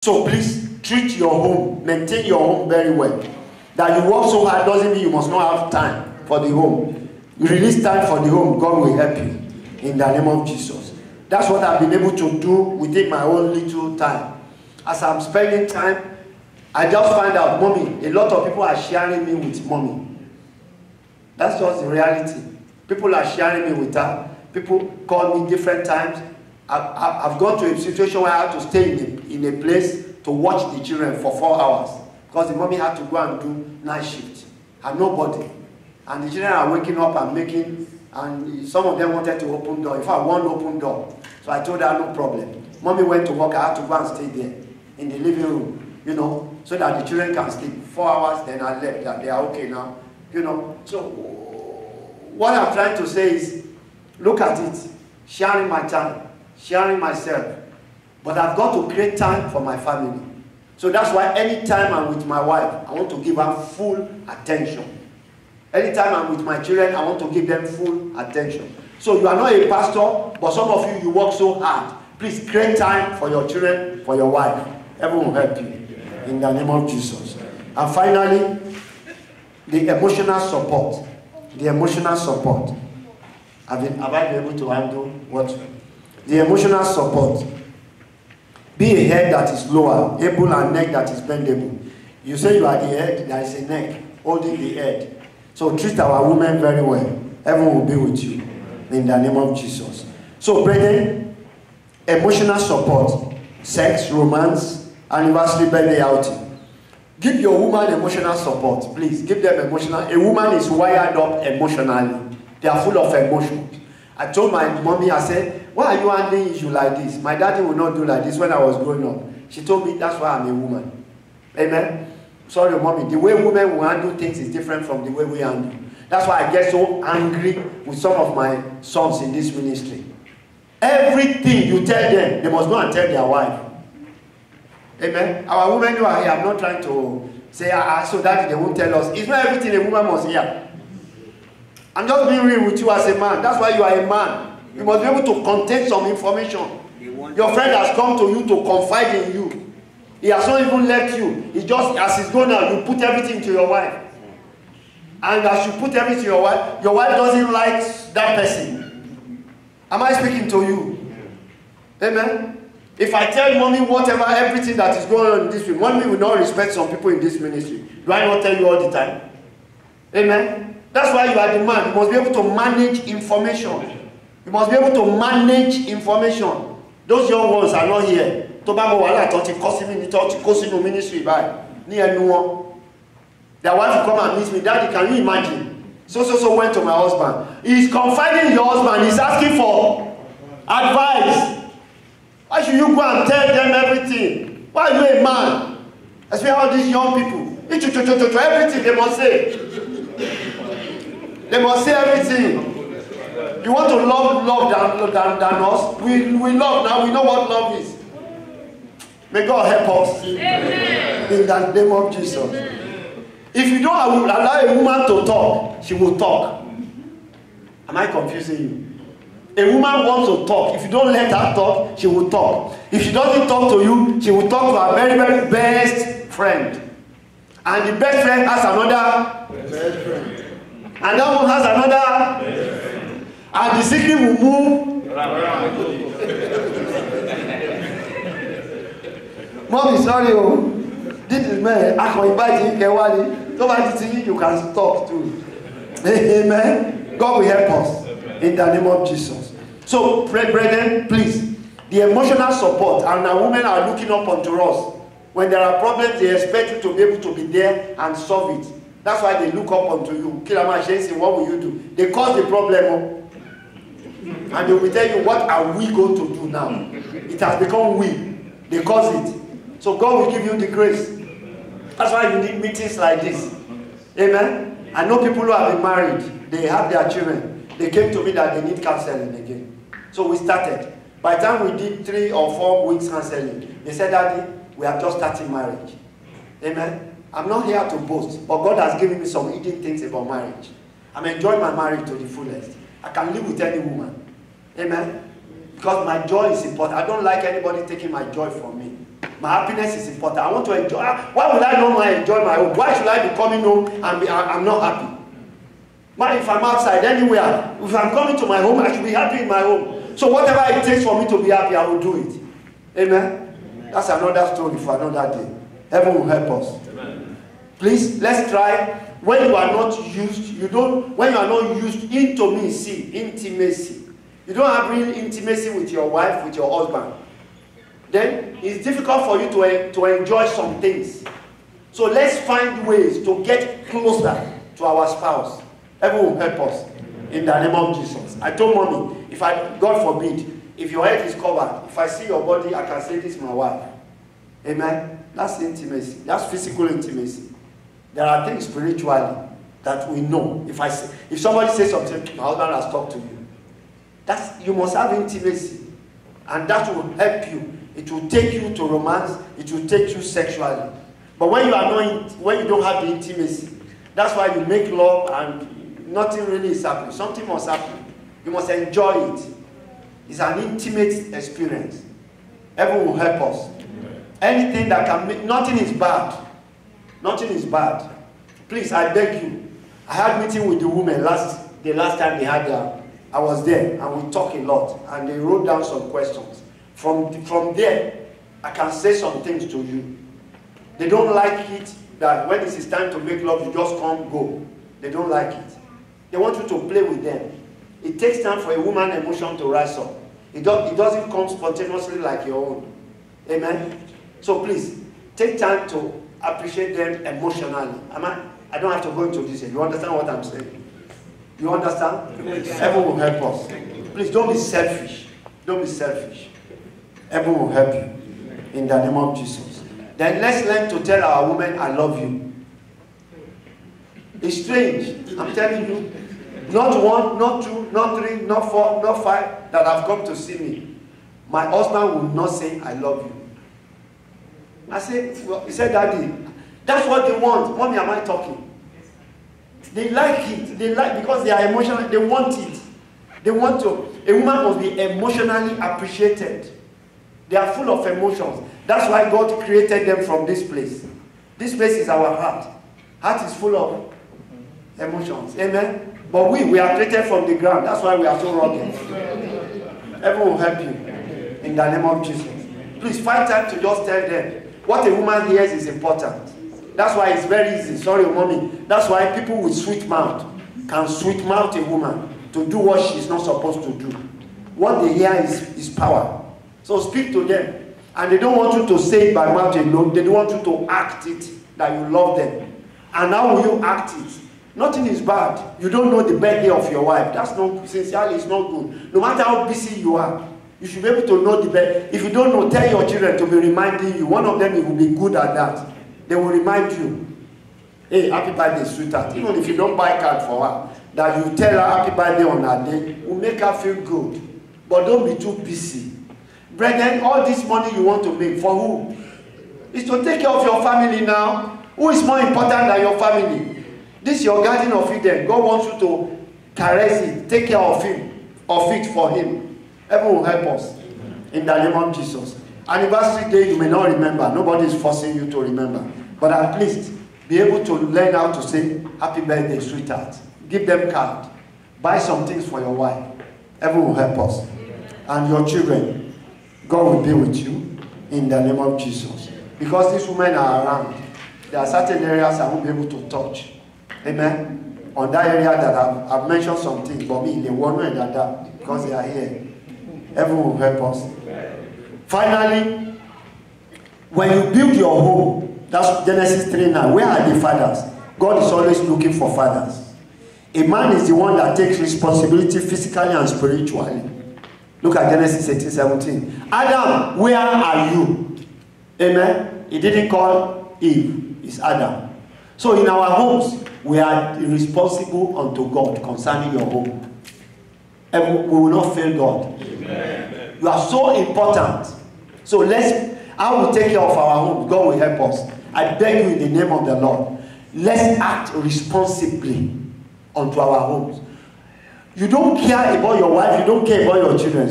So please treat your home, maintain your home very well. That you work so hard doesn't mean you must not have time for the home. You release time for the home, God will help you in the name of Jesus. That's what I've been able to do within my own little time. As I'm spending time, I just find out, mommy, a lot of people are sharing me with mommy. That's just the reality. People are sharing me with her. People call me different times. I've gone to a situation where I had to stay in a place to watch the children for 4 hours because the mommy had to go and do night shift and nobody. And the children are waking up and making, and some of them wanted to open door. In fact, one open door. So I told her no problem. Mommy went to work. I had to go and stay there in the living room, you know, so that the children can sleep. 4 hours, then I left. That they are okay now, you know. So what I'm trying to say is, look at it, sharing my time, sharing myself, but I've got to create time for my family. So that's why anytime I'm with my wife, I want to give her full attention. Anytime I'm with my children, I want to give them full attention. So you are not a pastor, but some of you work so hard. Please create time for your children, for your wife. Everyone will help you in the name of Jesus. And finally, the emotional support. The emotional support. Have I been able to handle what? The emotional support. Be a head that is lower, able and neck that is bendable. You say you are the head, there is a neck holding the head. So treat our women very well. Everyone will be with you in the name of Jesus. So brethren, emotional support, sex, romance, anniversary, birthday outing. Give your woman emotional support, please. Give them emotional. A woman is wired up emotionally. They are full of emotions. I told my mommy, I said, why are you handling issue like this? My daddy would not do like this when I was growing up. She told me, that's why I'm a woman. Amen? Sorry, mommy. The way women will handle things is different from the way we handle. That's why I get so angry with some of my sons in this ministry. Everything you tell them, they must go and tell their wife. Amen? Our women who are here, I'm not trying to say, so that they won't tell us. It's not everything a woman must hear. I'm just being real with you as a man. That's why you are a man. You must be able to contain some information. Your friend has come to you to confide in you. He has not even left you. He just, as he's going out, you put everything to your wife. And as you put everything to your wife doesn't like that person. Am I speaking to you? Amen? If I tell mommy whatever, everything that is going on in this room, mommy will not respect some people in this ministry. Do I not tell you all the time? Amen? That's why you are the man. You must be able to manage information. You must be able to manage information. Those young ones are not here. Tobago wala touch in ministry by near no. Their wife will come and meet me. Daddy, can you imagine? So went to my husband. He's confiding in your husband. He's asking for advice. Why should you go and tell them everything? Why are you a man? Especially all these young people. Everything they must say. They must say everything. You want to love than us? We love now. We know what love is. May God help us. Amen. In the name of Jesus. If you don't allow a woman to talk, she will talk. Am I confusing you? A woman wants to talk. If you don't let her talk, she will talk. If she doesn't talk to you, she will talk to her very, very best friend. And the best friend has another best friend. And that one has another best friend. And the secret will move. Mommy, sorry, oh. This is me. I can invite you. Nobody you can talk to. Amen. God will help us in the name of Jesus. So, brethren, please, the emotional support, and our women are looking up onto us. When there are problems, they expect you to be able to be there and solve it. That's why they look up onto you. Kilama Shensi, what will you do? They cause the problem. And they will tell you, what are we going to do now? It has become we. They cause it. So God will give you the grace. That's why you need meetings like this. Amen? I know people who have been married. They have their children. They came to me that they need counseling again. So we started. By the time we did 3 or 4 weeks counseling, they said, Daddy, we have just started marriage. Amen? I'm not here to boast, but God has given me some hidden things about marriage. I'm enjoying my marriage to the fullest. I can live with any woman. Amen? Because my joy is important. I don't like anybody taking my joy from me. My happiness is important. I want to enjoy. Why would I not enjoy my home? Why should I be coming home and I'm not happy? Why, if I'm outside anywhere, if I'm coming to my home, I should be happy in my home. So whatever it takes for me to be happy, I will do it. Amen? That's another story for another day. Heaven will help us. Amen. Please, let's try. When you are not used, when you are not used intimacy. You don't have real intimacy with your wife, with your husband. Then it's difficult for you to enjoy some things. So let's find ways to get closer to our spouse. Heaven will help us in the name of Jesus. I told mommy, God forbid, if your head is covered, if I see your body, I can say this is my wife. Amen. That's intimacy. That's physical intimacy. There are things spiritually that we know. If somebody says something, my husband has talked to you. You must have intimacy, and that will help you. It will take you to romance. It will take you sexually. But when you don't have the intimacy, that's why you make love and nothing really is happening. Something must happen. You must enjoy it. It's an intimate experience. Heaven will help us. Anything that can make, nothing is bad. Nothing is bad. Please, I beg you. I had a meeting with the women the last time they had I was there, and we talked a lot, and they wrote down some questions. From there, I can say some things to you. They don't like it that when it is time to make love, you just come, go. They don't like it. They want you to play with them. It takes time for a woman's emotion to rise up. It doesn't come spontaneously like your own. Amen? So please, take time to appreciate them emotionally. I don't have to go into this. You understand what I'm saying? You understand? Heaven will help us. Please don't be selfish. Don't be selfish. Heaven will help you. In the name of Jesus. Then let's learn to tell our women, I love you. It's strange. I'm telling you. Not one, not two, not three, not four, not five that have come to see me. My husband will not say, I love you. I said, well, he said, Daddy, that's what they want. Mommy, am I talking? They like it. They like, because they are emotional. They want it. They want to. A woman must be emotionally appreciated. They are full of emotions. That's why God created them from this place. This place is our heart. Heart is full of emotions. Amen? But we are created from the ground. That's why we are so rugged. Everyone will help you. In the name of Jesus. Please find time to just tell them. What a woman hears is important. That's why it's very easy. Sorry, mommy. That's why people with sweet mouth can sweet mouth a woman to do what she's not supposed to do. What they hear is power. So speak to them. And they don't want you to say it by mouth alone. They don't want you to act it that you love them. And how will you act it? Nothing is bad. You don't know the birthday of your wife. That's not, sincerely, it's not good. No matter how busy you are, you should be able to know the birthday. If you don't know, tell your children to be reminding you. One of them will be good at that. They will remind you. Hey, happy birthday, sweetheart. Even if you don't buy a card for her, that you tell her happy birthday on her day, will make her feel good. But don't be too busy. Brethren, all this money you want to make, for who? It's to take care of your family now. Who is more important than your family? This is your garden of Eden. God wants you to caress it, take care of it for him. Heaven will help us. In the name of Jesus. Anniversary day, you may not remember. Nobody is forcing you to remember. But at least be able to learn how to say, happy birthday, sweetheart. Give them card. Buy some things for your wife. Heaven will help us. And your children, God will be with you in the name of Jesus. Because these women are around. There are certain areas I won't be able to touch. Amen. On that area that I've mentioned some things, but me, they won't know that because they are here. Heaven will help us. Finally, when you build your home, that's Genesis 3:9. Where are the fathers? God is always looking for fathers. A man is the one that takes responsibility physically and spiritually. Look at Genesis 18:17. Adam, where are you? Amen. He didn't call Eve. It's Adam. So in our homes, we are responsible unto God concerning your home. And we will not fail God. Amen. You are so important. So I will take care of our homes. God will help us. I beg you in the name of the Lord. Let's act responsibly unto our homes. You don't care about your wife. You don't care about your children.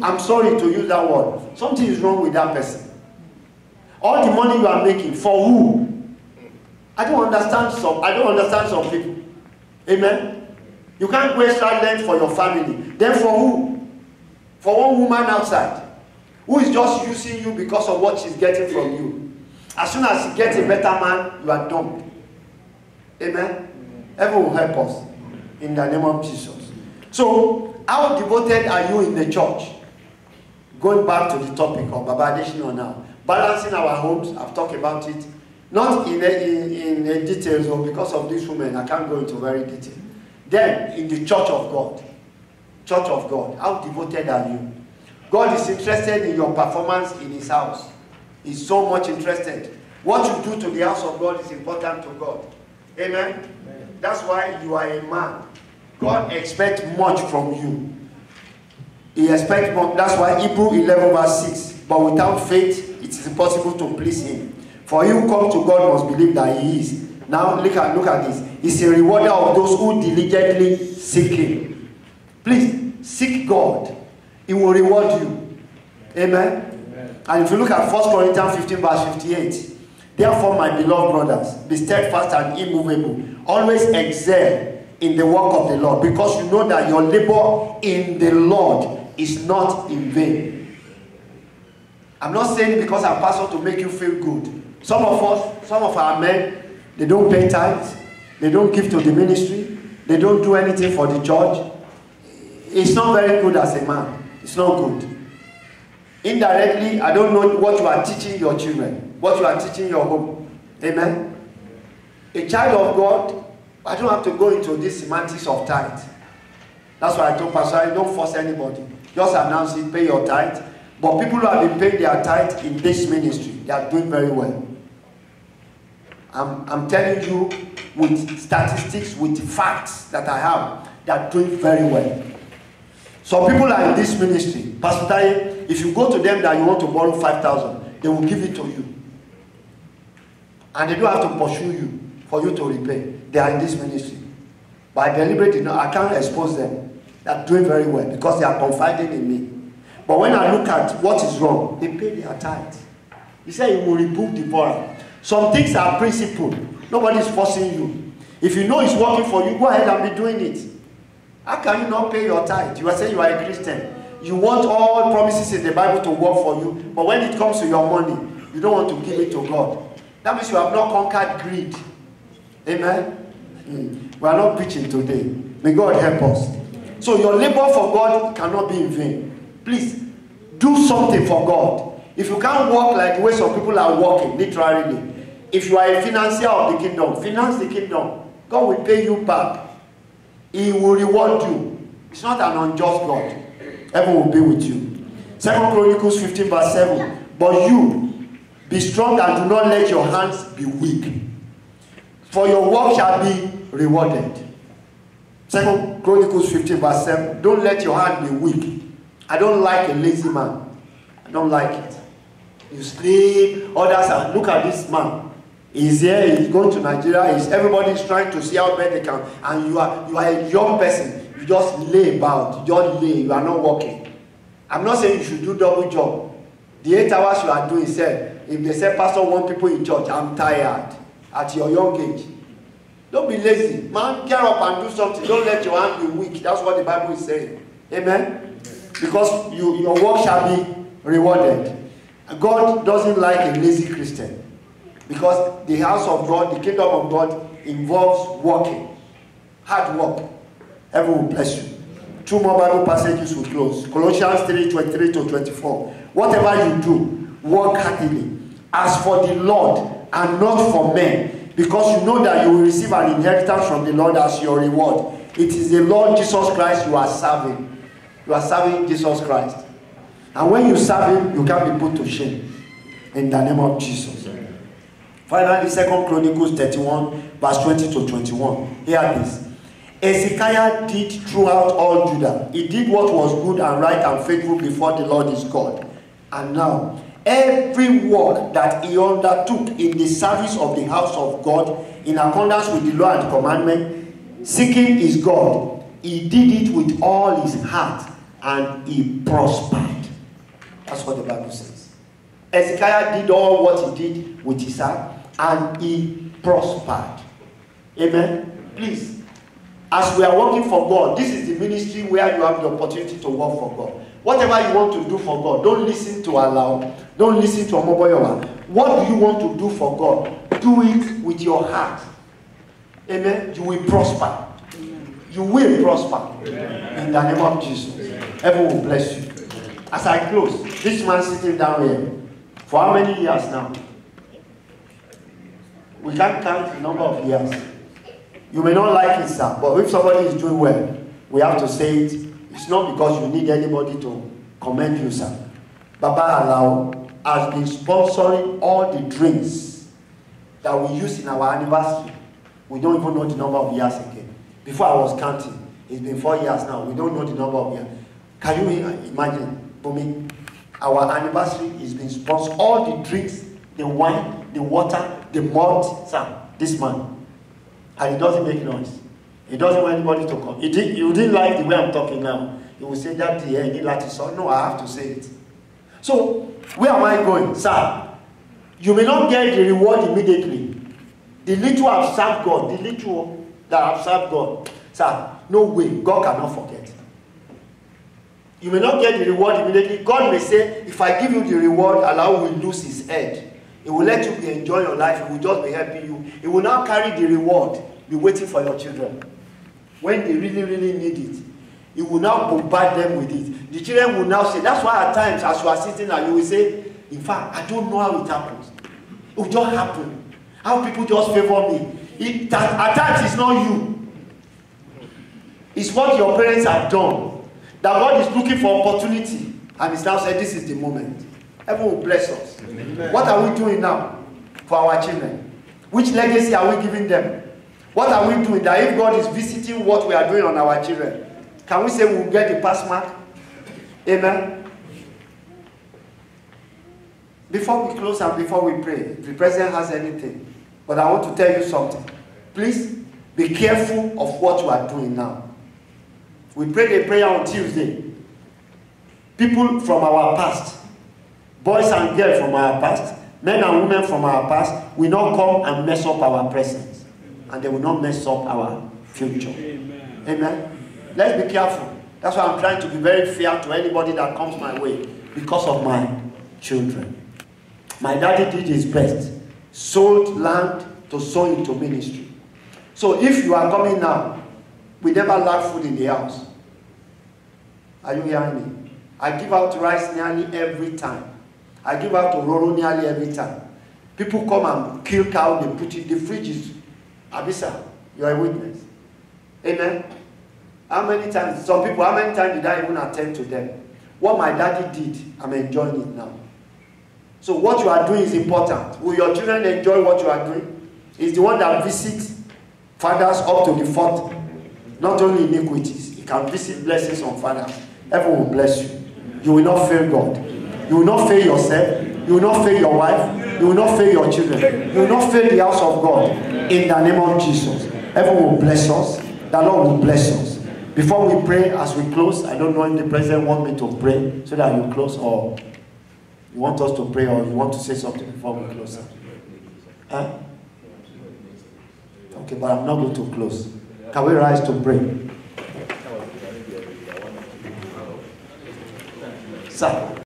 I'm sorry to use that word. Something is wrong with that person. All the money you are making, for who? I don't understand some people. Amen? You can't go extra length for your family. Then for who? For one woman outside, who is just using you because of what she's getting from you. As soon as you get a better man, you are done. Amen? Heaven will help us. In the name of Jesus. So, how devoted are you in the church? Going back to the topic of Baba Adesina now. Balancing our homes, I've talked about it. Not in details, or because of this woman, I can't go into very detail. Then, in the church of God. Church of God, how devoted are you? God is interested in your performance in his house. He's so much interested. What you do to the house of God is important to God. Amen? Amen. That's why you are a man. God expects much from you. He expects much. That's why Hebrews 11 verse 6. But without faith, it is impossible to please him. For he who comes to God must believe that he is. Now look at this. He's a rewarder of those who diligently seek him. Please, seek God. He will reward you. Amen? Amen. And if you look at 1 Corinthians 15 verse 58. Therefore, my beloved brothers, be steadfast and immovable. Always excel in the work of the Lord, because you know that your labor in the Lord is not in vain. I'm not saying it because I'm pastor to make you feel good. Some of our men, they don't pay tithes. They don't give to the ministry. They don't do anything for the church. It's not very good as a man. It's not good. Indirectly, I don't know what you are teaching your children, what you are teaching your home. Amen? A child of God, I don't have to go into this semantics of tithe. That's why I told Pastor, don't force anybody. Just announce it, pay your tithe. But people who have been paying their tithe in this ministry, they are doing very well. I'm telling you with statistics, with facts that I have, they are doing very well. Some people are in this ministry. Pastor Taye, if you go to them that you want to borrow 5,000, they will give it to you. And they don't have to pursue you for you to repay. They are in this ministry. But I deliberately, I can't expose them. They are doing very well because they are confiding in me. But when I look at what is wrong, they pay their tithe. He said he will rebuke the devourer. Some things are principle. Nobody is forcing you. If you know it's working for you, go ahead and be doing it. How can you not pay your tithe? You are saying you are a Christian. You want all promises in the Bible to work for you, but when it comes to your money, you don't want to give it to God. That means you have not conquered greed. Amen? We are not preaching today. May God help us. So your labor for God cannot be in vain. Please, do something for God. If you can't walk like the way some people are walking, literally, if you are a financier of the kingdom, finance the kingdom. God will pay you back. He will reward you. It's not an unjust God. Heaven will be with you. 2 Chronicles 15 verse 7. But you, be strong and do not let your hands be weak. For your work shall be rewarded. 2 Chronicles 15 verse 7. Don't let your hand be weak. I don't like a lazy man. I don't like it. You sleep, others are, look at this man. He's here, he's going to Nigeria, everybody's trying to see how bad they can. And you are a young person. You just lay about, you just lay, you are not working. I'm not saying you should do double job. The 8 hours you are doing, if they say, Pastor, want people in church, I'm tired at your young age. Don't be lazy. Man, get up and do something. Don't let your hand be weak. That's what the Bible is saying. Amen? Because your work shall be rewarded. God doesn't like a lazy Christian. Because the house of God, the kingdom of God, involves working. Hard work. Heaven will bless you. 2 more Bible passages will close. Colossians 3:23-24. Whatever you do, work heartily, as for the Lord and not for men, because you know that you will receive an inheritance from the Lord as your reward. It is the Lord Jesus Christ you are serving. You are serving Jesus Christ. And when you serve him, you can't be put to shame. In the name of Jesus. Finally, 2 Chronicles 31, verse 20-21. Hear this. Hezekiah did throughout all Judah. He did what was good and right and faithful before the Lord his God. And now, every work that he undertook in the service of the house of God, in accordance with the law and commandment, seeking his God, he did it with all his heart, and he prospered. That's what the Bible says. Hezekiah did all what he did with his heart, and he prospered. Amen. Please, as we are working for God, this is the ministry where you have the opportunity to work for God. Whatever you want to do for God, don't listen to Allah, don't listen to Omoboyowa. What do you want to do for God? Do it with your heart. Amen. You will prosper. You will prosper. In the name of Jesus. Heaven will bless you. As I close, this man sitting down here, for how many years now? We can't count the number of years. You may not like it, sir, but if somebody is doing well, we have to say it. It's not because you need anybody to commend you, sir. Baba Alao has been sponsoring all the drinks that we use in our anniversary. We don't even know the number of years again. Before I was counting, it's been 4 years now. We don't know the number of years. Can you imagine, for me, our anniversary is being sponsored. All the drinks, the wine, the water, the malt, sir, this man. And he doesn't make noise. He doesn't want anybody to come. You didn't like the way I'm talking now. He will say that he didn't like it. So no, I have to say it. So, where am I going? Sir, you may not get the reward immediately. The little I've served God, the little that I've served God, sir, no way, God cannot forget. You may not get the reward immediately. God may say, if I give you the reward, Allah will lose his head. He will let you enjoy your life. He will just be helping you. He will now carry the reward, be waiting for your children. When they really, really need it, he will now bombard them with it. The children will now say, that's why at times, as you are sitting there, you will say, in fact, I don't know how it happens. It will just happen. How people just favor me. At times, it's not you. It's what your parents have done. That God is looking for opportunity. And he's now said, this is the moment. Heaven will bless us. Amen. What are we doing now for our children? Which legacy are we giving them? What are we doing that if God is visiting what we are doing on our children, can we say we'll get the pass mark? Amen. Before we close and before we pray, if the president has anything, but I want to tell you something. Please be careful of what you are doing now. We prayed a prayer on Tuesday. People from our past, boys and girls from our past, men and women from our past, will not come and mess up our present. And they will not mess up our future. Amen. Amen. Let's be careful. That's why I'm trying to be very fair to anybody that comes my way because of my children. My daddy did his best. Sold land to sow into ministry. So if you are coming now, we never lack food in the house. Are you hearing me? I give out rice nearly every time. I give out Ororo nearly every time. People come and kill cow, they put it in the fridges. Abisa, you are a witness. Amen. How many times, some people, how many times did I even attend to them? What my daddy did, I'm enjoying it now. So what you are doing is important. Will your children enjoy what you are doing? It's the one that visits fathers up to the fourth. Not only iniquities, he can visit blessings on fathers. Everyone will bless you. You will not fail God. You will not fail yourself. You will not fail your wife. You will not fail your children. You will not fail the house of God. In the name of Jesus. Everyone will bless us. The Lord will bless us. Before we pray, as we close, I don't know if the president wants me to pray so that you close, or you want us to pray, or you want to say something before we close. Huh? Okay, but I'm not going to close. Can we rise to pray? Sir.